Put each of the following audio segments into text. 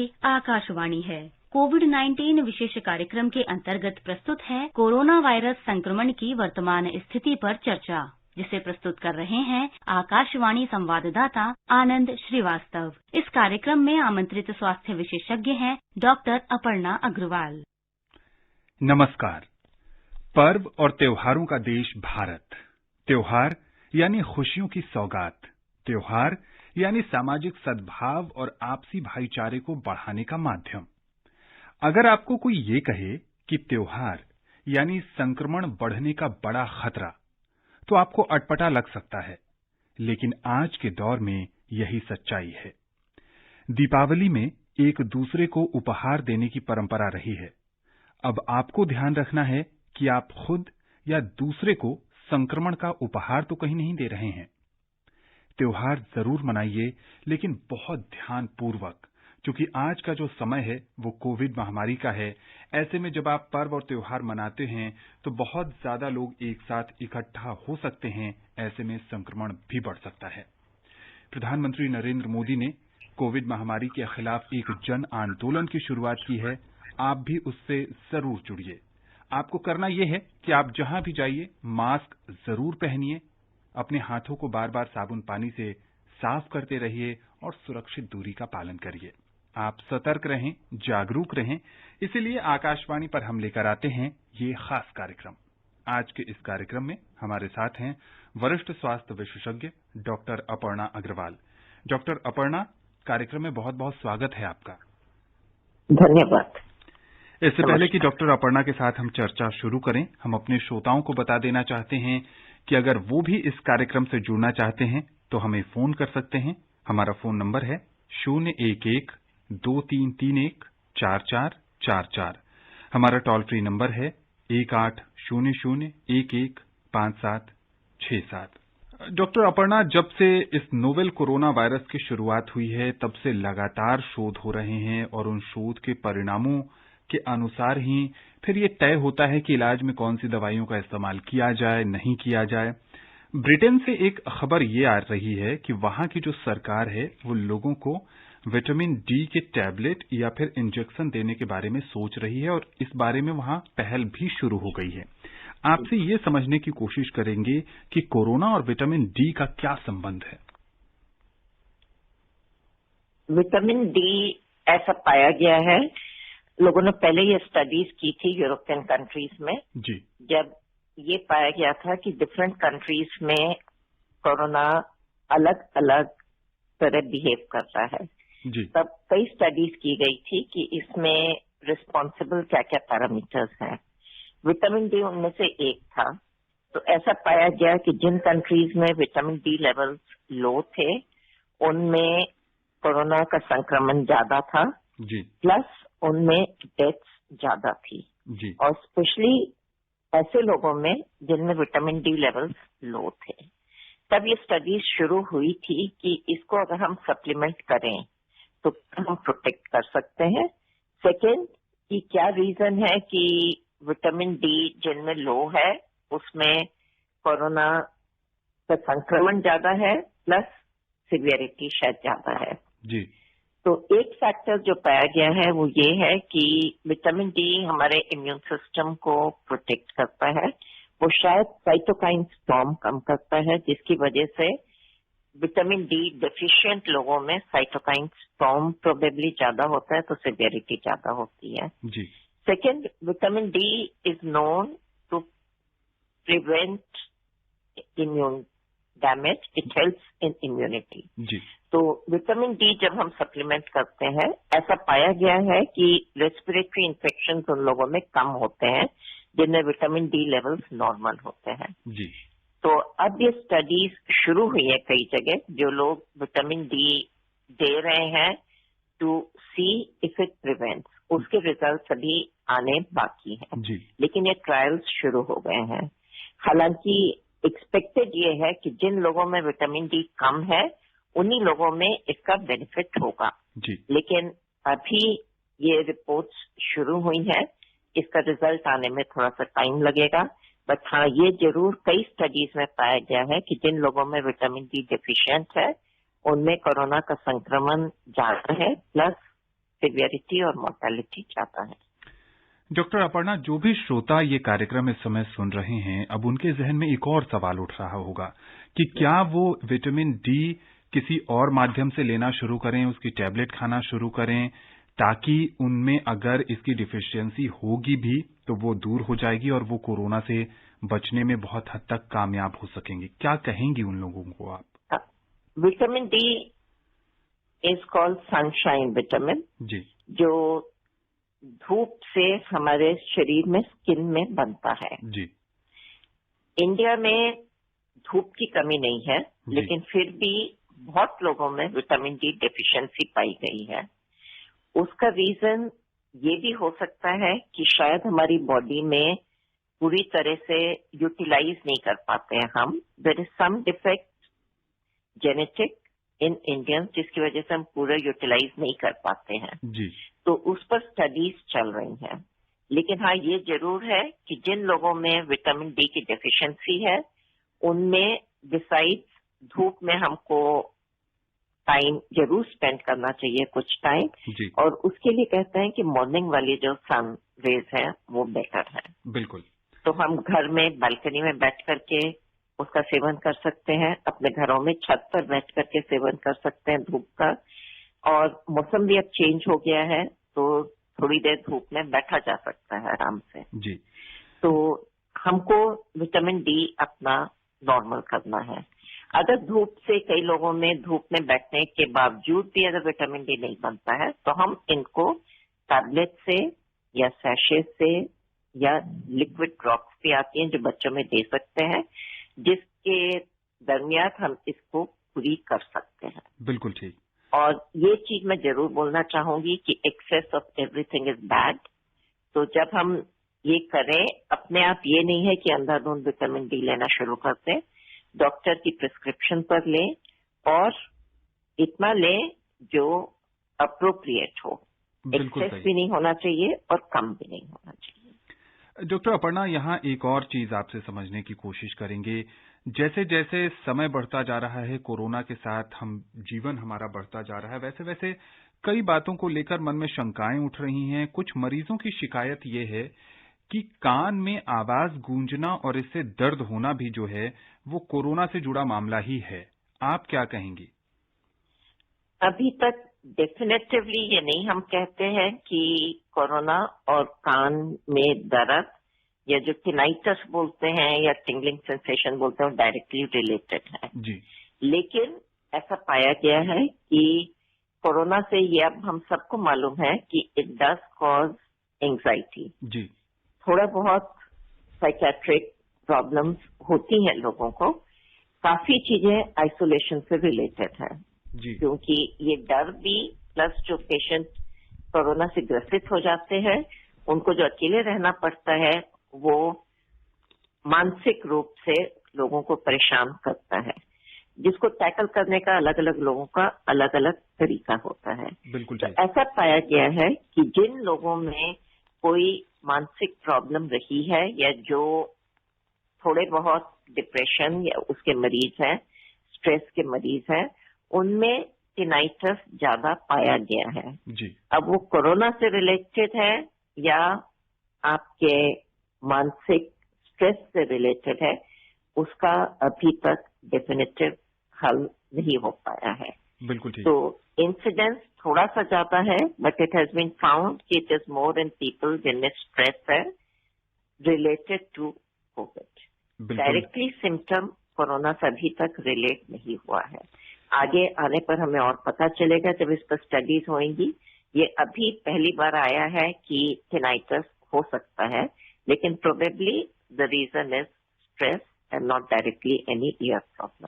ये आकाशवाणी है। कोविड-19 विशेष कार्यक्रम के अंतर्गत प्रस्तुत है कोरोना वायरस संक्रमण की वर्तमान स्थिति पर चर्चा, जिसे प्रस्तुत कर रहे हैं आकाशवाणी संवाददाता आनंद श्रीवास्तव। इस कार्यक्रम में आमंत्रित स्वास्थ्य विशेषज्ञ हैं डॉक्टर अपर्णा अग्रवाल। नमस्कार। पर्व और त्योहारों का देश भारत। त्योहार यानी खुशियों की सौगात। त्योहार यानी सामाजिक सद्भाव और आपसी भाईचारे को बढ़ाने का माध्यम। अगर आपको कोई ये कहे कि त्योहार यानी संक्रमण बढ़ने का बड़ा खतरा, तो आपको अटपटा लग सकता है, लेकिन आज के दौर में यही सच्चाई है। दीपावली में एक दूसरे को उपहार देने की परंपरा रही है। अब आपको ध्यान रखना है कि आप खुद या दूसरे को संक्रमण का उपहार तो कहीं नहीं दे रहे हैं। त्योहार जरूर मनाइए, लेकिन बहुत ध्यानपूर्वक, क्योंकि आज का जो समय है वो कोविड महामारी का है। ऐसे में जब आप पर्व और त्योहार मनाते हैं तो बहुत ज्यादा लोग एक साथ इकट्ठा हो सकते हैं। ऐसे में संक्रमण भी बढ़ सकता है। प्रधानमंत्री नरेंद्र मोदी ने कोविड महामारी के खिलाफ एक जन आंदोलन की शुरुआत की है। आप भी उससे जरूर जुड़िए। आपको करना यह है कि आप जहां भी जाइए मास्क जरूर पहनिए, अपने हाथों को बार बार साबुन पानी से साफ करते रहिए और सुरक्षित दूरी का पालन करिए। आप सतर्क रहें, जागरूक रहें। इसीलिए आकाशवाणी पर हम लेकर आते हैं ये खास कार्यक्रम। आज के इस कार्यक्रम में हमारे साथ हैं वरिष्ठ स्वास्थ्य विशेषज्ञ डॉक्टर अपर्णा अग्रवाल। डॉक्टर अपर्णा, कार्यक्रम में बहुत बहुत स्वागत है आपका। धन्यवाद। इससे पहले कि डॉक्टर अपर्णा के साथ हम चर्चा शुरू करें, हम अपने श्रोताओं को बता देना चाहते हैं कि अगर वो भी इस कार्यक्रम से जुड़ना चाहते हैं तो हमें फोन कर सकते हैं। हमारा फोन नंबर है 011-2331-4444। हमारा टोल फ्री नंबर है 1800-11-5767। डॉक्टर अपर्णा, जब से इस नोवेल कोरोना वायरस की शुरुआत हुई है तब से लगातार शोध हो रहे हैं और उन शोध के परिणामों के अनुसार ही फिर ये तय होता है कि इलाज में कौन सी दवाइयों का इस्तेमाल किया जाए, नहीं किया जाए। ब्रिटेन से एक खबर ये आ रही है कि वहां की जो सरकार है वो लोगों को विटामिन डी के टैबलेट या फिर इंजेक्शन देने के बारे में सोच रही है और इस बारे में वहां पहल भी शुरू हो गई है। आपसे ये समझने की कोशिश करेंगे कि कोरोना और विटामिन डी का क्या संबंध है। विटामिन डी ऐसा पाया गया है, लोगों ने पहले ये स्टडीज की थी यूरोपियन कंट्रीज में जी, जब ये पाया गया था कि डिफरेंट कंट्रीज में कोरोना अलग अलग तरह बिहेव करता है जी, तब कई स्टडीज की गई थी कि इसमें रिस्पॉन्सिबल क्या क्या पैरामीटर्स हैं। विटामिन डी उनमें से एक था। तो ऐसा पाया गया कि जिन कंट्रीज में विटामिन डी लेवल्स लो थे उनमें कोरोना का संक्रमण ज्यादा था जी, प्लस उनमें डेथ्स ज्यादा थी जी, और स्पेशली ऐसे लोगों में जिनमें विटामिन डी लेवल्स लो थे। तब ये स्टडीज शुरू हुई थी कि इसको अगर हम सप्लीमेंट करें तो हम प्रोटेक्ट कर सकते हैं। सेकेंड, कि क्या रीजन है कि विटामिन डी जिनमें लो है उसमें कोरोना का संक्रमण ज्यादा है प्लस सिवियरिटी शायद ज्यादा है। जी, तो एक फैक्टर जो पाया गया है वो ये है कि विटामिन डी हमारे इम्यून सिस्टम को प्रोटेक्ट करता है। वो शायद साइटोकाइन स्टॉर्म कम करता है, जिसकी वजह से विटामिन डी डेफिशिएंट लोगों में साइटोकाइन स्टॉर्म प्रोबेबली ज्यादा होता है, तो सिवियरिटी ज्यादा होती है। जी, second, vitamin D is known to prevent immune damage, it helps in immunity. जी, तो विटामिन डी जब हम सप्लीमेंट करते हैं, ऐसा पाया गया है कि रेस्पिरेटरी इन्फेक्शन उन लोगों में कम होते हैं जिनमें विटामिन डी लेवल्स नॉर्मल होते हैं। जी, तो अब ये स्टडीज शुरू हुई है कई जगह, जो लोग विटामिन डी दे रहे हैं to see if it prevents, उसके रिजल्ट अभी आने बाकी हैं। जी, लेकिन ये ट्रायल्स शुरू हो गए हैं। हालांकि एक्सपेक्टेड ये है कि जिन लोगों में विटामिन डी कम है उन्हीं लोगों में इसका बेनिफिट होगा। जी, लेकिन अभी ये रिपोर्ट्स शुरू हुई हैं, इसका रिजल्ट आने में थोड़ा सा टाइम लगेगा। बट हाँ, ये जरूर कई स्टडीज में पाया गया है कि जिन लोगों में विटामिन डी डेफिशिएंट है उनमें कोरोना का संक्रमण ज्यादा है प्लस सिवियरिटी और मोर्टेलिटी ज्यादा है। डॉक्टर अपर्णा, जो भी श्रोता ये कार्यक्रम इस समय सुन रहे हैं, अब उनके जहन में एक और सवाल उठ रहा होगा कि क्या वो विटामिन डी किसी और माध्यम से लेना शुरू करें, उसकी टैबलेट खाना शुरू करें, ताकि उनमें अगर इसकी डिफिशियंसी होगी भी तो वो दूर हो जाएगी और वो कोरोना से बचने में बहुत हद तक कामयाब हो सकेंगे। क्या कहेंगी उन लोगों को आप? Vitamin D is called sunshine vitamin, जी, जो धूप से हमारे शरीर में, स्किन में बनता है। जी, इंडिया में धूप की कमी नहीं है, लेकिन फिर भी बहुत लोगों में विटामिन डी डेफिशिएंसी पाई गई है। उसका रीजन ये भी हो सकता है कि शायद हमारी बॉडी में पूरी तरह से यूटिलाइज नहीं कर पाते हैं हम। There is some defect genetic in Indians, जिसकी वजह से हम पूरा यूटिलाइज नहीं कर पाते हैं। जी, तो उस पर स्टडीज चल रही हैं। लेकिन हाँ, ये जरूर है कि जिन लोगों में विटामिन डी की डेफिशिएंसी है, उनमें डिसाइड्स धूप में हमको टाइम जरूर स्पेंड करना चाहिए, कुछ टाइम। जी, और उसके लिए कहते हैं कि मॉर्निंग वाली जो सन रेज है वो बेटर है। बिल्कुल। तो हम घर में बालकनी में बैठ करके उसका सेवन कर सकते हैं, अपने घरों में छत पर बैठ करके सेवन कर सकते हैं धूप का। और मौसम भी अब चेंज हो गया है, तो थोड़ी देर धूप में बैठा जा सकता है आराम से। जी, तो हमको विटामिन डी अपना नॉर्मल करना है। अगर धूप से, कई लोगों में धूप में बैठने के बावजूद भी अगर विटामिन डी नहीं बनता है, तो हम इनको टैबलेट से या सैशे से या लिक्विड ड्रॉप्स भी आती हैं जो बच्चों में दे सकते हैं, जिसके दरमियान हम इसको पूरी कर सकते हैं। बिल्कुल ठीक। और ये चीज मैं जरूर बोलना चाहूंगी कि excess of everything is bad. तो जब हम ये करें, अपने आप ये नहीं है कि अंधाधुंध विटामिन डी लेना शुरू कर दें, डॉक्टर की प्रिस्क्रिप्शन पर लें और इतना लें जो अप्रोप्रिएट हो। एक्सेस भी नहीं होना चाहिए और कम भी नहीं होना चाहिए। डॉक्टर अपर्णा, यहाँ एक और चीज आपसे समझने की कोशिश करेंगे। जैसे जैसे समय बढ़ता जा रहा है, कोरोना के साथ हम जीवन हमारा बढ़ता जा रहा है, वैसे वैसे कई बातों को लेकर मन में शंकाएं उठ रही हैं। कुछ मरीजों की शिकायत ये है कि कान में आवाज गूंजना और इससे दर्द होना भी जो है वो कोरोना से जुड़ा मामला ही है। आप क्या कहेंगी? अभी तक डेफिनेटिवली ये नहीं हम कहते हैं कि कोरोना और कान में दर्द या जो टिनाइटस बोलते हैं या टिंगलिंग सेंसेशन बोलते हैं, वो डायरेक्टली रिलेटेड है। जी, लेकिन ऐसा पाया गया है कि कोरोना से ये अब हम सबको मालूम है कि इट डज कॉज एंग्जाइटी। जी, थोड़ा बहुत साइकेट्रिक प्रॉब्लम्स होती हैं लोगों को। काफी चीजें आइसोलेशन से रिलेटेड है, क्योंकि ये डर भी, प्लस जो पेशेंट कोरोना से ग्रसित हो जाते हैं, उनको जो अकेले रहना पड़ता है, वो मानसिक रूप से लोगों को परेशान करता है, जिसको टैकल करने का अलग अलग लोगों का अलग अलग तरीका होता है। बिल्कुल। तो ऐसा पाया गया है कि जिन लोगों में कोई मानसिक प्रॉब्लम रही है या जो थोड़े बहुत डिप्रेशन या उसके मरीज हैं, स्ट्रेस के मरीज हैं, उनमें टिनाइटस ज्यादा पाया गया है। जी, अब वो कोरोना से रिलेटेड है या आपके मानसिक स्ट्रेस से रिलेटेड है, उसका अभी तक डेफिनेटिव हल नहीं हो पाया है। बिल्कुल ठीक। तो इंसिडेंस थोड़ा सा ज्यादा है, but it has been found कि it is more in people जिनमें स्ट्रेस है related to Covid. Directly symptom corona से अभी तक रिलेट नहीं हुआ है। आगे आने पर हमें और पता चलेगा जब इस पर स्टडीज होंगी। ये अभी पहली बार आया है कि टिनाइटस हो सकता है, लेकिन probably the reason is stress and not directly any ear problem.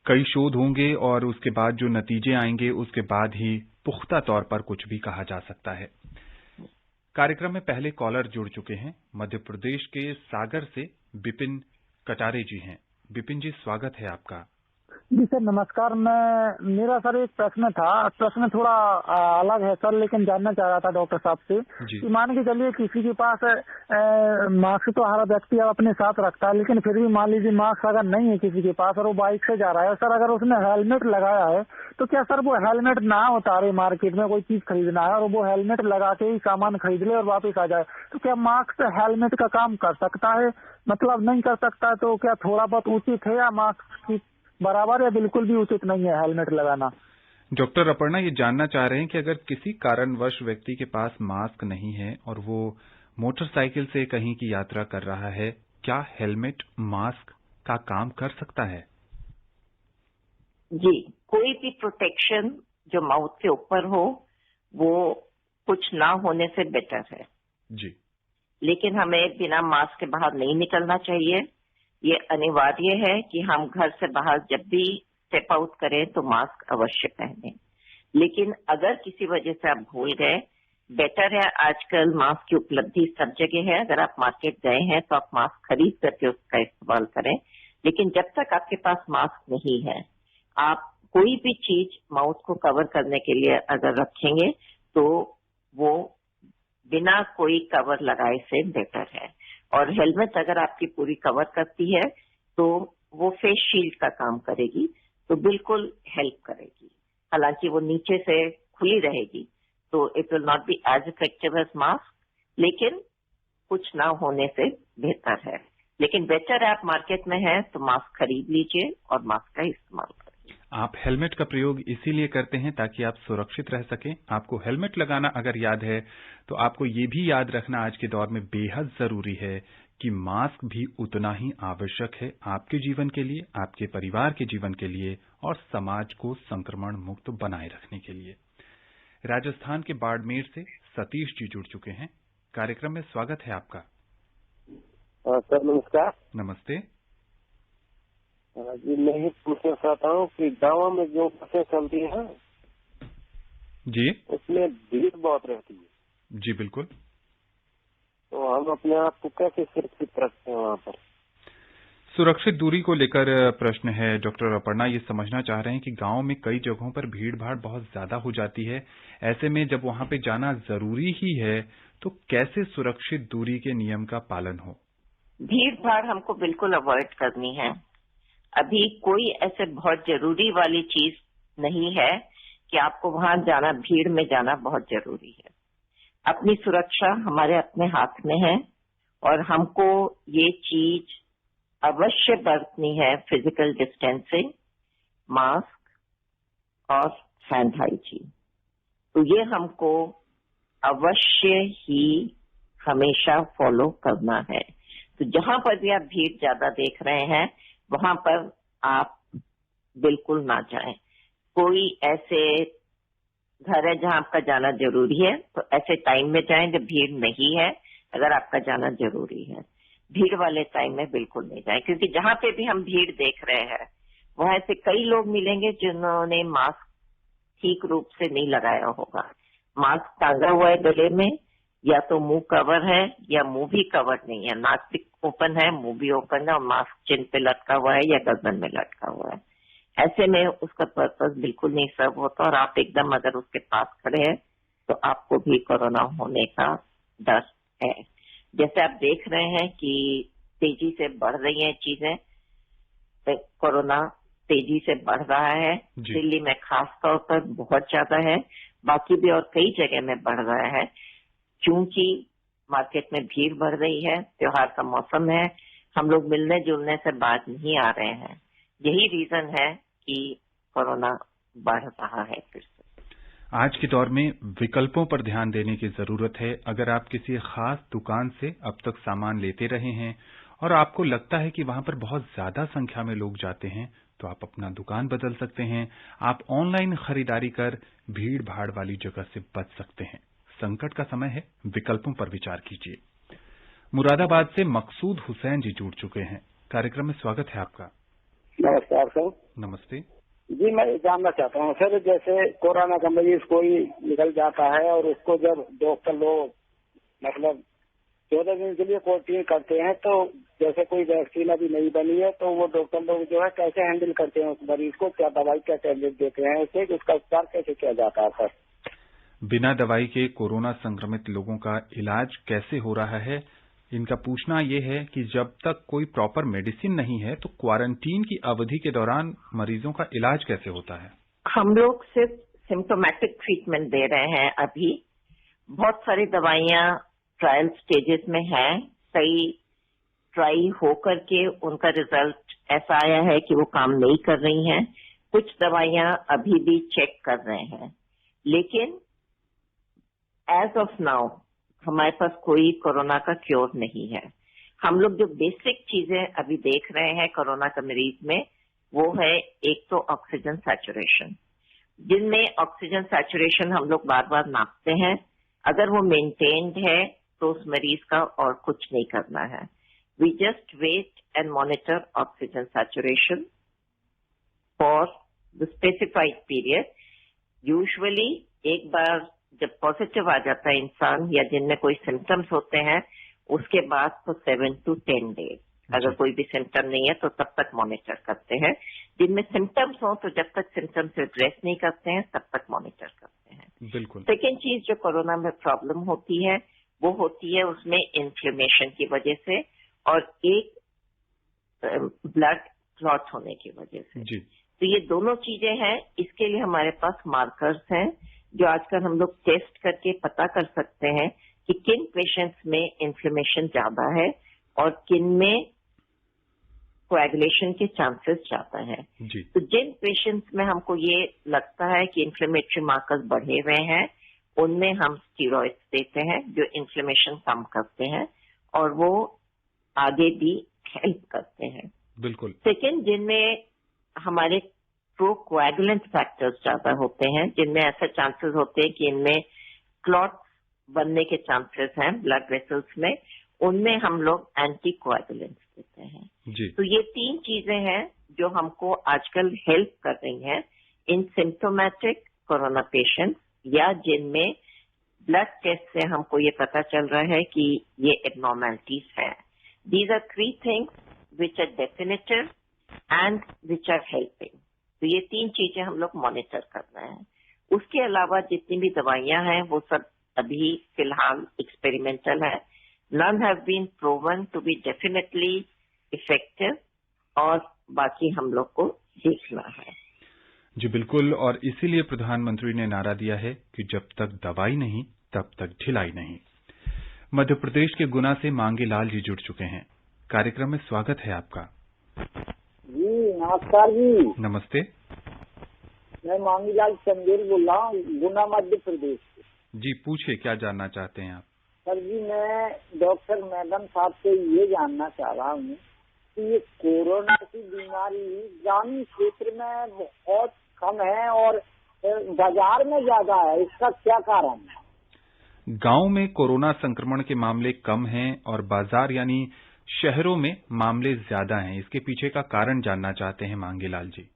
कई शोध होंगे और उसके बाद जो नतीजे आएंगे उसके बाद ही पुख्ता तौर पर कुछ भी कहा जा सकता है। कार्यक्रम में पहले कॉलर जुड़ चुके हैं। मध्य प्रदेश के सागर से बिपिन कटारे जी हैं। बिपिन जी, स्वागत है आपका। जी सर नमस्कार। मेरा सर एक प्रश्न था। प्रश्न थोड़ा अलग है सर, लेकिन जानना चाह रहा था डॉक्टर साहब से कि मान के चलिए किसी के पास मास्क तो हर व्यक्ति अपने साथ रखता है, लेकिन फिर भी मान लीजिए मास्क अगर नहीं है किसी के पास और वो बाइक से जा रहा है सर, अगर उसने हेलमेट लगाया है तो क्या सर वो हेलमेट ना उतारे, मार्केट में कोई चीज खरीदना है और वो हेलमेट लगा के ही सामान खरीद ले और वापस आ जाए, तो क्या मास्क हेलमेट का काम कर सकता है? मतलब नहीं कर सकता तो क्या थोड़ा बहुत उचित है या मास्क की बराबर या बिल्कुल भी उचित नहीं है हेलमेट लगाना? डॉक्टर अपर्णा ये जानना चाह रहे हैं कि अगर किसी कारणवश व्यक्ति के पास मास्क नहीं है और वो मोटरसाइकिल से कहीं की यात्रा कर रहा है, क्या हेलमेट मास्क का काम कर सकता है? जी, कोई भी प्रोटेक्शन जो माउथ के ऊपर हो वो कुछ ना होने से बेटर है जी। लेकिन हमें बिना मास्क के बाहर नहीं निकलना चाहिए। ये अनिवार्य है कि हम घर से बाहर जब भी स्टेप आउट करें तो मास्क अवश्य पहनें। लेकिन अगर किसी वजह से आप भूल गए, बेटर है आजकल मास्क की उपलब्धि सब जगह है। अगर आप मार्केट गए हैं तो आप मास्क खरीद करके उसका इस्तेमाल करें। लेकिन जब तक आपके पास मास्क नहीं है, आप कोई भी चीज माउथ को कवर करने के लिए अगर रखेंगे तो वो बिना कोई कवर लगाए से बेटर है। और हेलमेट अगर आपकी पूरी कवर करती है तो वो फेस शील्ड का काम करेगी, तो बिल्कुल हेल्प करेगी। हालांकि वो नीचे से खुली रहेगी तो it will not be as effective as mask, लेकिन कुछ ना होने से बेहतर है। लेकिन बेटर आप मार्केट में है तो मास्क खरीद लीजिए और मास्क का इस्तेमाल करिए। आप हेलमेट का प्रयोग इसीलिए करते हैं ताकि आप सुरक्षित रह सकें। आपको हेलमेट लगाना अगर याद है तो आपको ये भी याद रखना आज के दौर में बेहद जरूरी है कि मास्क भी उतना ही आवश्यक है आपके जीवन के लिए, आपके परिवार के जीवन के लिए और समाज को संक्रमण मुक्त बनाए रखने के लिए। राजस्थान के बाड़मेर से सतीश जी जुड़ चुके हैं। कार्यक्रम में स्वागत है आपका। सर नमस्कार। नमस्ते जी, मैं ही पूछना चाहता हूँ कि गाँव में जो बसें चलती हैं जी, उसमें भीड़ बहुत रहती है। जी बिल्कुल। तो हम अपने आप को कैसे सुरक्षित रखते हैं वहाँ पर? सुरक्षित दूरी को लेकर प्रश्न है। डॉक्टर अपर्णा ये समझना चाह रहे हैं कि गांव में कई जगहों पर भीड़ भाड़ बहुत ज्यादा हो जाती है। ऐसे में जब वहां पे जाना जरूरी ही है तो कैसे सुरक्षित दूरी के नियम का पालन हो? भीड़ भाड़ हमको बिल्कुल अवॉइड करनी है। अभी कोई ऐसे बहुत जरूरी वाली चीज नहीं है कि आपको वहां जाना, भीड़ में जाना बहुत जरूरी है। अपनी सुरक्षा हमारे अपने हाथ में है और हमको ये चीज अवश्य बरतनी है। फिजिकल डिस्टेंसिंग, मास्क और हैंड हाइजीन, तो ये हमको अवश्य ही हमेशा फॉलो करना है। तो जहां पर भी आप भीड़ ज्यादा देख रहे हैं वहां पर आप बिल्कुल ना जाएं। कोई ऐसे घर है जहां आपका जाना जरूरी है तो ऐसे टाइम में जाएं जब भीड़ नहीं है। अगर आपका जाना जरूरी है, भीड़ वाले टाइम में बिल्कुल नहीं जाएं, क्योंकि जहां पे भी हम भीड़ देख रहे हैं वहां ऐसे कई लोग मिलेंगे जिन्होंने मास्क ठीक रूप से नहीं लगाया होगा। मास्क टांगा हुआ है गले में, या तो मुंह कवर है या मुंह भी कवर नहीं है। नाक भी ओपन है, मुंह भी ओपन है और मास्क चिन पे लटका हुआ है या गर्दन में लटका हुआ है। ऐसे में उसका पर्पस बिल्कुल नहीं सर्व होता और आप एकदम अगर उसके पास खड़े हैं तो आपको भी कोरोना होने का डर है। जैसे आप देख रहे हैं कि तेजी से बढ़ रही हैं चीजें, तो कोरोना तेजी से बढ़ रहा है। दिल्ली में खास तौर पर बहुत ज्यादा है, बाकी भी और कई जगह में बढ़ रहा है। क्योंकि मार्केट में भीड़ बढ़ रही है, त्योहार का मौसम है, हम लोग मिलने जुलने से बाहर नहीं आ रहे हैं। यही रीजन है कि कोरोना बढ़ रहा है फिर से। आज के दौर में विकल्पों पर ध्यान देने की जरूरत है। अगर आप किसी खास दुकान से अब तक सामान लेते रहे हैं और आपको लगता है कि वहां पर बहुत ज्यादा संख्या में लोग जाते हैं तो आप अपना दुकान बदल सकते हैं। आप ऑनलाइन खरीदारी कर भीड़ भाड़ वाली जगह से बच सकते हैं। संकट का समय है, विकल्पों पर विचार कीजिए। मुरादाबाद से मकसूद हुसैन जी जुड़ चुके हैं। कार्यक्रम में स्वागत है आपका। नमस्कार सर। नमस्ते जी, मैं जानना चाहता हूँ सर, जैसे कोरोना का मरीज कोई निकल जाता है और उसको जब डॉक्टर लोग मतलब 14 दिन के लिए क्वारंटीन करते हैं, तो जैसे कोई वैक्सीन अभी नहीं बनी है तो वो डॉक्टर लोग जो है कैसे हैंडल करते हैं उस मरीज को, क्या दवाई क्या टैबलेट देते हैं, उसे उसका उपचार कैसे किया जाता है सर? बिना दवाई के कोरोना संक्रमित लोगों का इलाज कैसे हो रहा है, इनका पूछना ये है कि जब तक कोई प्रॉपर मेडिसिन नहीं है तो क्वारंटीन की अवधि के दौरान मरीजों का इलाज कैसे होता है? हम लोग सिर्फ सिम्टोमेटिक ट्रीटमेंट दे रहे हैं अभी। बहुत सारी दवाइयां ट्रायल स्टेजेस में हैं, कई ट्राई होकर के उनका रिजल्ट ऐसा आया है कि वो काम नहीं कर रही हैं। कुछ दवाइयां अभी भी चेक कर रहे हैं, लेकिन एज ऑफ नाउ हमारे पास कोई कोरोना का क्योर नहीं है। हम लोग जो बेसिक चीजें अभी देख रहे हैं कोरोना का मरीज में, वो है एक तो ऑक्सीजन सैचुरेशन, जिनमें ऑक्सीजन सैचुरेशन हम लोग बार बार नापते हैं। अगर वो मेंटेन्ड है तो उस मरीज का और कुछ नहीं करना है। We just wait and monitor oxygen saturation for the specified period. Usually एक बार जब पॉजिटिव आ जाता है इंसान या जिनमें कोई सिम्टम्स होते हैं, उसके बाद तो 7 to 10 डेज, अगर कोई भी सिम्टम नहीं है तो तब तक मॉनिटर करते हैं। जिनमें सिम्टम्स हो तो जब तक सिम्टम्स एड्रेस नहीं करते हैं तब तक मॉनिटर करते हैं। बिल्कुल। सेकेंड चीज जो कोरोना में प्रॉब्लम होती है वो होती है उसमें इन्फ्लेमेशन की वजह से और एक ब्लड क्लॉट होने की वजह से जी। तो ये दोनों चीजें हैं। इसके लिए हमारे पास मार्कर्स हैं जो आजकल हम लोग टेस्ट करके पता कर सकते हैं कि किन पेशेंट्स में इन्फ्लेमेशन ज्यादा है और किन में कोएगुलेशन के चांसेस ज्यादा है। तो जिन पेशेंट्स में हमको ये लगता है कि इन्फ्लेमेटरी मार्कर्स बढ़े हुए हैं, उनमें हम स्टीरॉइड्स देते हैं जो इन्फ्लेमेशन कम करते हैं और वो आगे भी हेल्प करते हैं। बिल्कुल। सेकेंड, जिनमें हमारे प्रोकोएगुलेंट फैक्टर्स ज्यादा होते हैं, जिनमें ऐसे चांसेस होते हैं कि इनमें क्लॉट बनने के चांसेस हैं ब्लड वेसल्स में, उनमें हम लोग एंटी कोएगुलेंट्स देते हैं। जी। तो ये तीन चीजें हैं जो हमको आजकल हेल्प कर रही हैं इन सिम्टोमेटिक कोरोना पेशेंट्स या जिनमें ब्लड टेस्ट से हमको ये पता चल रहा है कि ये एबनॉर्मैलिटीज है। These are 3 things which are definitive and which are helping. तो ये 3 चीजें हम लोग मॉनिटर कर रहे हैं। उसके अलावा जितनी भी दवाइयां हैं वो सब अभी फिलहाल एक्सपेरिमेंटल है। None have been proven to be definitely effective और बाकी हम लोग को देखना है। जी बिल्कुल, और इसीलिए प्रधानमंत्री ने नारा दिया है कि जब तक दवाई नहीं तब तक ढिलाई नहीं। मध्य प्रदेश के गुना से मांगे लाल जी जुड़ चुके हैं। कार्यक्रम में स्वागत है आपका। जी नमस्कार जी। नमस्ते। मैं मांगीलाल चंदेल बोल रहा हूँ, गुना मध्य प्रदेश से। जी पूछिए, क्या जानना चाहते हैं आप? सर जी, मैं डॉक्टर मैडम साहब से ये जानना चाह रहा हूँ कि ये कोरोना की बीमारी ग्रामीण क्षेत्र में बहुत कम है और बाजार में ज्यादा है, इसका क्या कारण है? गांव में कोरोना संक्रमण के मामले कम हैं और बाजार यानी शहरों में मामले ज्यादा हैं। इसके पीछे का कारण जानना चाहते हैं मांगेलाल जी।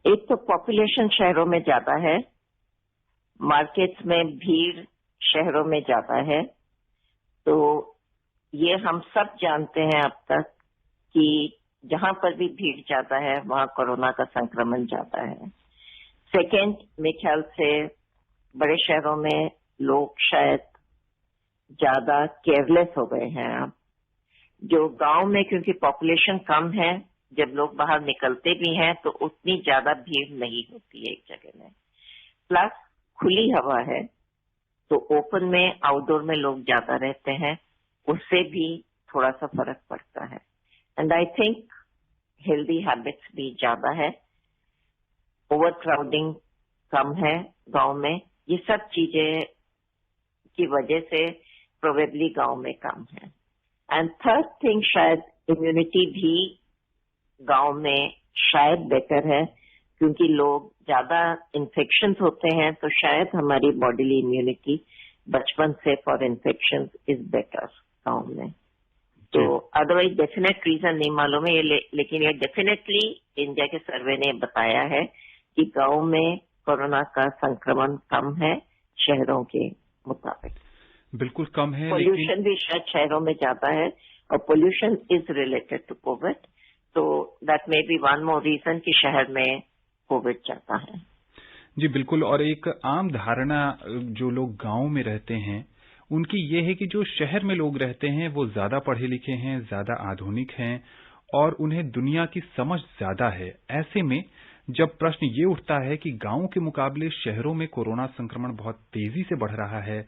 एक तो पॉपुलेशन शहरों में ज्यादा है, मार्केट्स में भीड़ शहरों में ज्यादा है, तो ये हम सब जानते हैं अब तक कि जहां पर भी भीड़ ज्यादा है वहां कोरोना का संक्रमण ज्यादा है। सेकेंड, मेरे ख्याल से बड़े शहरों में लोग शायद ज्यादा केयरलेस हो गए हैं अब। जो गांव में क्योंकि पॉपुलेशन कम है, जब लोग बाहर निकलते भी हैं तो उतनी ज्यादा भीड़ नहीं होती है एक जगह में। प्लस खुली हवा है तो ओपन में आउटडोर में लोग ज्यादा रहते हैं, उससे भी थोड़ा सा फर्क पड़ता है। And I think healthy habits भी ज्यादा है, ओवर क्राउडिंग कम है गांव में। ये सब चीजें की वजह से प्रोबेबली गांव में कम है। एंड थर्ड थिंग, शायद इम्यूनिटी भी गांव में शायद बेटर है क्योंकि लोग ज्यादा इन्फेक्शंस होते हैं, तो शायद हमारी बॉडीली इम्यूनिटी बचपन से फॉर इन्फेक्शन इज बेटर गांव में। तो अदरवाइज डेफिनेट रीजन नहीं मालूम है ये, लेकिन ये डेफिनेटली इंडिया के सर्वे ने बताया है कि गांव में कोरोना का संक्रमण कम है शहरों के मुताबिक। बिल्कुल कम है, पोल्यूशन भी शायद शहरों में ज्यादा है और pollution is related to Covid, तो that may be one more reason कि शहर में कोविड ज्यादा है। जी बिल्कुल। और एक आम धारणा जो लोग गांव में रहते हैं उनकी ये है कि जो शहर में लोग रहते हैं वो ज्यादा पढ़े लिखे हैं, ज्यादा आधुनिक हैं और उन्हें दुनिया की समझ ज्यादा है। ऐसे में जब प्रश्न ये उठता है कि गांवों के मुकाबले शहरों में कोरोना संक्रमण बहुत तेजी से बढ़ रहा है,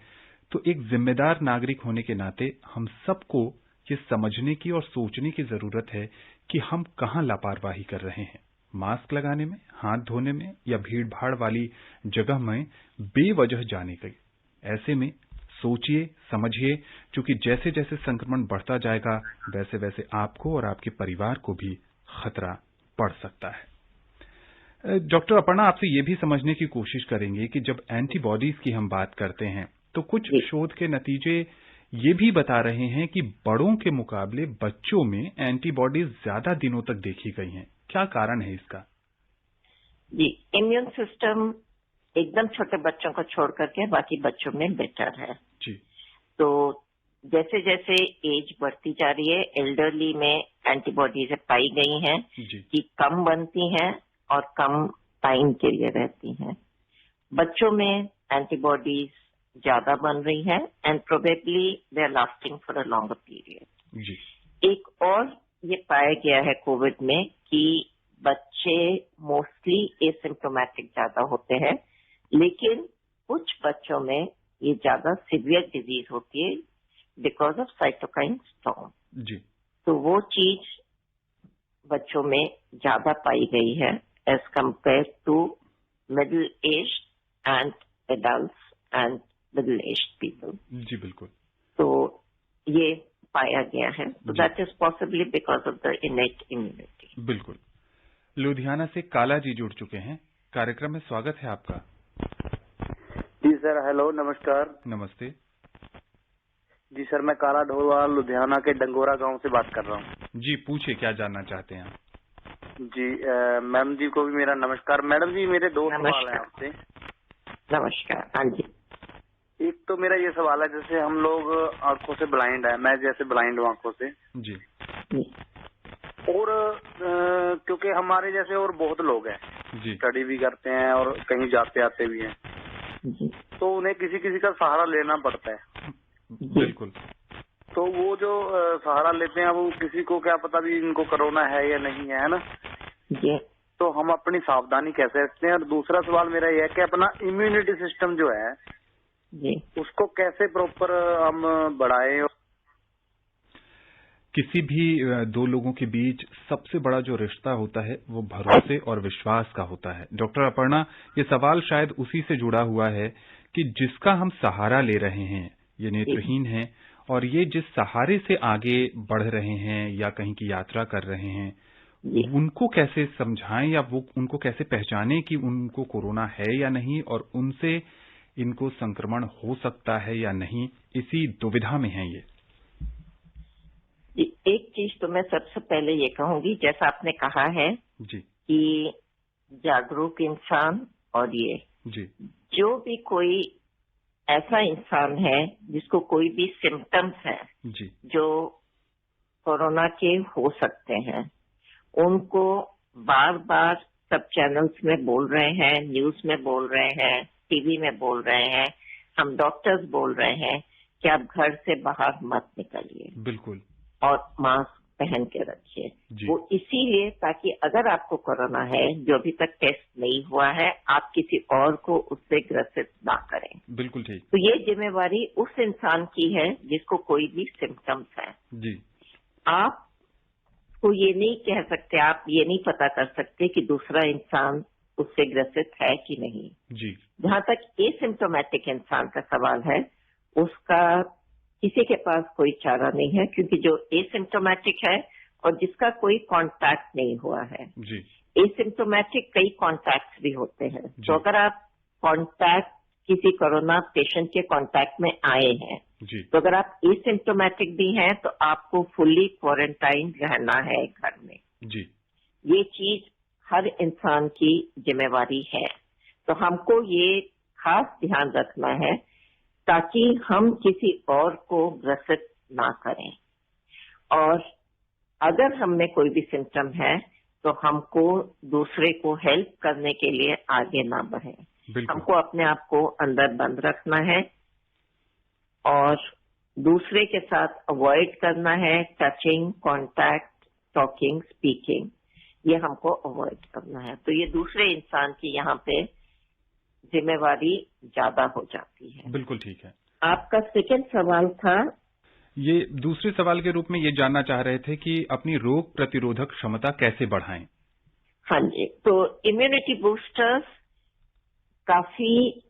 तो एक जिम्मेदार नागरिक होने के नाते हम सबको ये समझने की और सोचने की जरूरत है कि हम कहां लापरवाही कर रहे हैं। मास्क लगाने में, हाथ धोने में या भीड़-भाड़ वाली जगह में बेवजह जाने की। ऐसे में सोचिए, समझिए, क्योंकि जैसे जैसे संक्रमण बढ़ता जाएगा वैसे वैसे आपको और आपके परिवार को भी खतरा पड़ सकता है। डॉक्टर अपर्णा, आपसे ये भी समझने की कोशिश करेंगे कि जब एंटीबॉडीज की हम बात करते हैं तो कुछ शोध के नतीजे ये भी बता रहे हैं कि बड़ों के मुकाबले बच्चों में एंटीबॉडीज ज्यादा दिनों तक देखी गई हैं। क्या कारण है इसका? जी, इम्यून सिस्टम एकदम छोटे बच्चों को छोड़ करके बाकी बच्चों में बेटर है जी। तो जैसे जैसे एज बढ़ती जा रही है, एल्डरली में एंटीबॉडीज पाई गई हैं कि कम बनती हैं और कम टाइम के लिए रहती हैं। बच्चों में एंटीबॉडीज ज्यादा बन रही है and probably they are lasting for a longer period. एक और ये पाया गया है कोविड में कि बच्चे मोस्टली एसिम्प्टोमेटिक ज्यादा होते हैं, लेकिन कुछ बच्चों में ये ज्यादा सीवियर डिजीज होती है बिकॉज ऑफ साइटोकाइन स्टॉर्म। जी। तो वो चीज बच्चों में ज्यादा पाई गई है as compare to middle age and adults and middle age people. जी बिल्कुल। तो ये पाया गया है, तो that is possibly because of the innate immunity. बिल्कुल। लुधियाना से काला जी जुड़ चुके हैं, कार्यक्रम में स्वागत है आपका। जी सर, हेलो, नमस्कार। नमस्ते जी सर, मैं काला ढोलवाल लुधियाना के डंगोरा गांव से बात कर रहा हूँ। जी, पूछिए क्या जानना चाहते हैं आप? जी, मैम जी को भी मेरा नमस्कार। मैडम जी, मेरे दो सवाल हैं आपसे। नमस्कार। हाँ जी। एक तो मेरा ये सवाल है, जैसे हम लोग आंखों से ब्लाइंड है, मैं जैसे ब्लाइंड हूँ आंखों से जी, और क्योंकि हमारे जैसे और बहुत लोग हैं जी, स्टडी भी करते हैं और कहीं जाते आते भी हैं, तो उन्हें किसी किसी का सहारा लेना पड़ता है। बिल्कुल। तो वो जो सहारा लेते हैं, वो किसी को क्या पता भी इनको कोरोना है या नहीं है ना जी। तो हम अपनी सावधानी कैसे रखते हैं? और दूसरा सवाल मेरा यह है कि अपना इम्यूनिटी सिस्टम जो है जी, उसको कैसे प्रॉपर हम बढ़ाएं? किसी भी दो लोगों के बीच सबसे बड़ा जो रिश्ता होता है वो भरोसे और विश्वास का होता है। डॉक्टर अपर्णा, ये सवाल शायद उसी से जुड़ा हुआ है कि जिसका हम सहारा ले रहे हैं, ये नेत्रहीन है और ये जिस सहारे से आगे बढ़ रहे हैं या कहीं की यात्रा कर रहे हैं, उनको कैसे समझाएं या वो उनको कैसे पहचानें कि उनको कोरोना है या नहीं और उनसे इनको संक्रमण हो सकता है या नहीं, इसी दुविधा में है ये। एक चीज तो मैं सबसे पहले ये कहूंगी, जैसा आपने कहा है जी कि जागरूक इंसान और ये जी, जो भी कोई ऐसा इंसान है जिसको कोई भी सिम्टम्स है जी, जो कोरोना के हो सकते हैं, उनको बार बार सब चैनल्स में बोल रहे हैं, न्यूज में बोल रहे हैं, टीवी में बोल रहे हैं, हम डॉक्टर्स बोल रहे हैं कि आप घर से बाहर मत निकलिए, बिल्कुल, और मास्क पहन के रखिए। वो इसीलिए ताकि अगर आपको कोरोना है जो अभी तक टेस्ट नहीं हुआ है, आप किसी और को उससे ग्रसित ना करें। बिल्कुल ठीक। तो ये जिम्मेवारी उस इंसान की है जिसको कोई भी सिम्टम्स है। जी, आप को ये नहीं कह सकते, आप ये नहीं पता कर सकते कि दूसरा इंसान उससे ग्रसित है कि नहीं। जी, जहां तक एसिम्प्टोमेटिक इंसान का सवाल है, उसका किसी के पास कोई चारा नहीं है, क्योंकि जो एसिम्प्टोमेटिक है और जिसका कोई कांटेक्ट नहीं हुआ है, जी, एसिम्प्टोमेटिक कई कांटेक्ट्स भी होते हैं। तो अगर आप कांटेक्ट किसी कोरोना पेशेंट के कांटेक्ट में आए हैं, जी, तो अगर आप एसिम्प्टोमेटिक भी हैं तो आपको फुल्ली क्वारंटाइन रहना है घर में। जी, ये चीज हर इंसान की जिम्मेवारी है। तो हमको ये खास ध्यान रखना है ताकि हम किसी और को ग्रसित ना करें। और अगर हमें कोई भी सिम्टम है तो हमको दूसरे को हेल्प करने के लिए आगे ना बढ़े। हमको अपने आप को अंदर बंद रखना है और दूसरे के साथ अवॉइड करना है टचिंग, कांटेक्ट, टॉकिंग, स्पीकिंग, ये हमको अवॉइड करना है। तो ये दूसरे इंसान की यहाँ पे जिम्मेवारी ज्यादा हो जाती है। बिल्कुल ठीक है। आपका सेकंड सवाल था, ये दूसरे सवाल के रूप में ये जानना चाह रहे थे कि अपनी रोग प्रतिरोधक क्षमता कैसे बढ़ाएं? हाँ जी, तो इम्यूनिटी बूस्टर्स काफी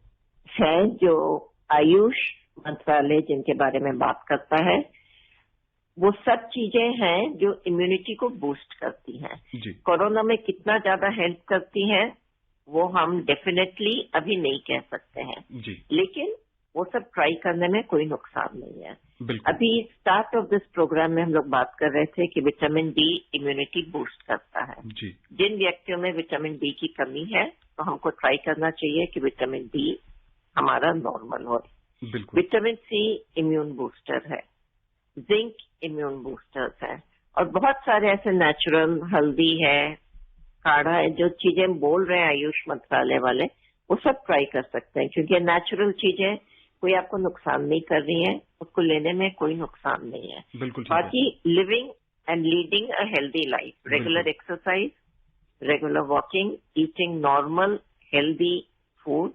है जो आयुष मंत्रालय जिनके बारे में बात करता है, वो सब चीजें हैं जो इम्यूनिटी को बूस्ट करती हैं। कोरोना में कितना ज्यादा हेल्प करती हैं वो हम डेफिनेटली अभी नहीं कह सकते हैं, लेकिन वो सब ट्राई करने में कोई नुकसान नहीं है। अभी स्टार्ट ऑफ दिस प्रोग्राम में हम लोग बात कर रहे थे कि विटामिन डी इम्यूनिटी बूस्ट करता है। जिन व्यक्तियों में विटामिन डी की कमी है तो हमको ट्राई करना चाहिए कि विटामिन डी हमारा नॉर्मल हो। विटामिन सी इम्यून बूस्टर है, जिंक इम्यून बूस्टर्स है, और बहुत सारे ऐसे नेचुरल, हल्दी है, काढ़ा है, जो चीजें बोल रहे हैं आयुष मंत्रालय वाले, वो सब ट्राई कर सकते हैं, क्योंकि नेचुरल चीजें कोई आपको नुकसान नहीं कर रही है, उसको लेने में कोई नुकसान नहीं है। बाकी living and leading a healthy life, regular exercise, regular walking, eating normal healthy food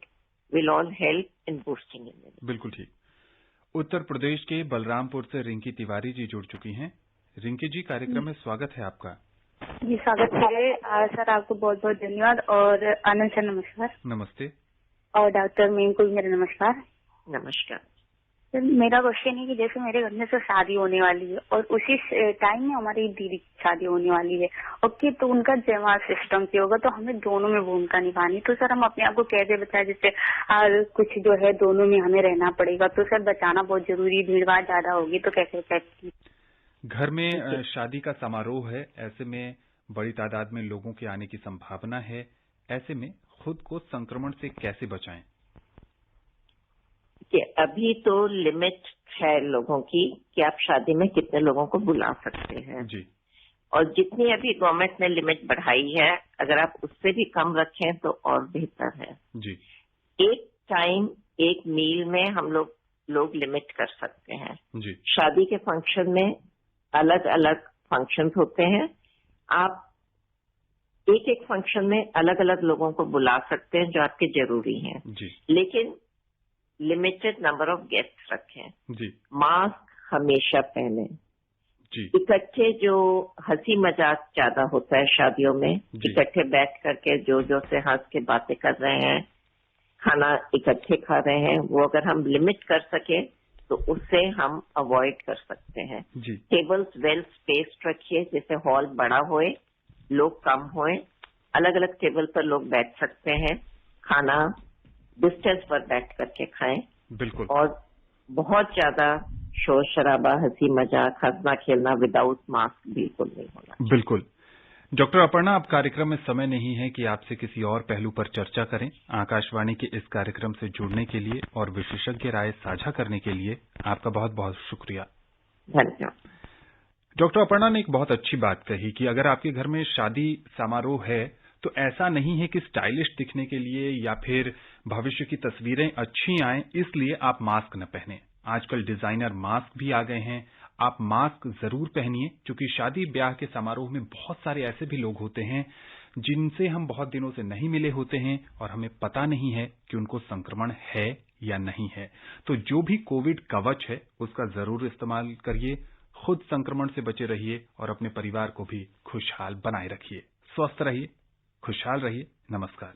will all help in boosting immunity. बिल्कुल ठीक। उत्तर प्रदेश के बलरामपुर से रिंकी तिवारी जी जुड़ चुकी हैं। रिंकी जी, कार्यक्रम में स्वागत है आपका। जी स्वागत है सर, आपको बहुत बहुत धन्यवाद। और आनंद सर नमस्कार। नमस्ते। और डॉक्टर मीम को भी मेरा नमस्कार। नमस्कार सर, मेरा क्वेश्चन है कि जैसे मेरे घर में से शादी होने वाली है और उसी टाइम में हमारी दीदी की शादी होने वाली है, ओके, तो उनका जयमाल सिस्टम से होगा, तो हमें दोनों में भूमिका निभानी, तो सर हम अपने आप को कैसे बचाएं? जैसे कुछ जो है दोनों में हमें रहना पड़ेगा, तो सर बचाना बहुत जरूरी, भीड़ भाड़ ज्यादा होगी तो कैसे बचाएं? घर में शादी का समारोह है, ऐसे में बड़ी तादाद में लोगों के आने की संभावना है, ऐसे में खुद को संक्रमण से कैसे बचाएं? कि अभी तो लिमिट है लोगों की कि आप शादी में कितने लोगों को बुला सकते हैं जी, और जितनी अभी गवर्नमेंट ने लिमिट बढ़ाई है, अगर आप उससे भी कम रखें तो और बेहतर है जी। एक टाइम एक मील में हम लोग लिमिट कर सकते हैं जी। शादी के फंक्शन में अलग अलग फंक्शन होते हैं, आप एक एक फंक्शन में अलग अलग लोगों को बुला सकते हैं जो आपके जरूरी हैं जी। लेकिन लिमिटेड नंबर ऑफ गेस्ट रखें जी। मास्क हमेशा पहने जी। इकट्ठे जो हंसी मजाक ज्यादा होता है शादियों में, इकट्ठे बैठ करके जो से हंस के बातें कर रहे हैं, खाना इकट्ठे खा रहे हैं, वो अगर हम लिमिट कर सके तो उससे हम अवॉइड कर सकते हैं। टेबल्स वेल स्पेस्ड रखिए, जैसे हॉल बड़ा होए, लोग कम होए, अलग अलग टेबल पर लोग बैठ सकते हैं, खाना डिस्टेंस पर बैठ करके खाएं। बिल्कुल। और बहुत ज्यादा शोर शराबा, हंसी मजाक, हंसना खेलना विदाउट मास्क बिल्कुल नहीं होना। बिल्कुल। डॉक्टर अपर्णा, अब कार्यक्रम में समय नहीं है कि आपसे किसी और पहलू पर चर्चा करें। आकाशवाणी के इस कार्यक्रम से जुड़ने के लिए और विशेषज्ञ राय साझा करने के लिए आपका बहुत बहुत शुक्रिया। धन्यवाद। डॉक्टर अपर्णा ने एक बहुत अच्छी बात कही कि अगर आपके घर में शादी समारोह है तो ऐसा नहीं है कि स्टाइलिश दिखने के लिए या फिर भविष्य की तस्वीरें अच्छी आएं इसलिए आप मास्क न पहने। आजकल डिजाइनर मास्क भी आ गए हैं, आप मास्क जरूर पहनिए, क्योंकि शादी ब्याह के समारोह में बहुत सारे ऐसे भी लोग होते हैं जिनसे हम बहुत दिनों से नहीं मिले होते हैं और हमें पता नहीं है कि उनको संक्रमण है या नहीं है। तो जो भी कोविड कवच है उसका जरूर इस्तेमाल करिए, खुद संक्रमण से बचे रहिए और अपने परिवार को भी खुशहाल बनाए रखिए। स्वस्थ रहिए, खुशहाल रहिए। नमस्कार।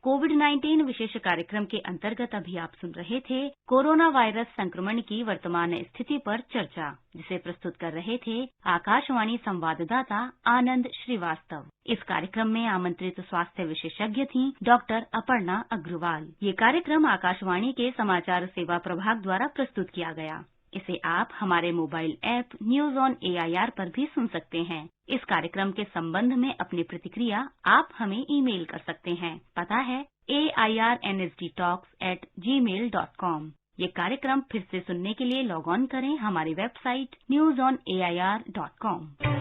कोविड-19 विशेष कार्यक्रम के अंतर्गत अभी आप सुन रहे थे कोरोना वायरस संक्रमण की वर्तमान स्थिति पर चर्चा, जिसे प्रस्तुत कर रहे थे आकाशवाणी संवाददाता आनंद श्रीवास्तव। इस कार्यक्रम में आमंत्रित स्वास्थ्य विशेषज्ञ थीं डॉक्टर अपर्णा अग्रवाल। ये कार्यक्रम आकाशवाणी के समाचार सेवा प्रभाग द्वारा प्रस्तुत किया गया। इसे आप हमारे mobile app news on AIR पर भी सुन सकते हैं। इस कार्यक्रम के संबंध में अपनी प्रतिक्रिया आप हमें ईमेल कर सकते हैं। पता है AIRNSDtalks@gmail.com। ये कार्यक्रम फिर से सुनने के लिए लॉग ऑन करें हमारी वेबसाइट newsonair.com।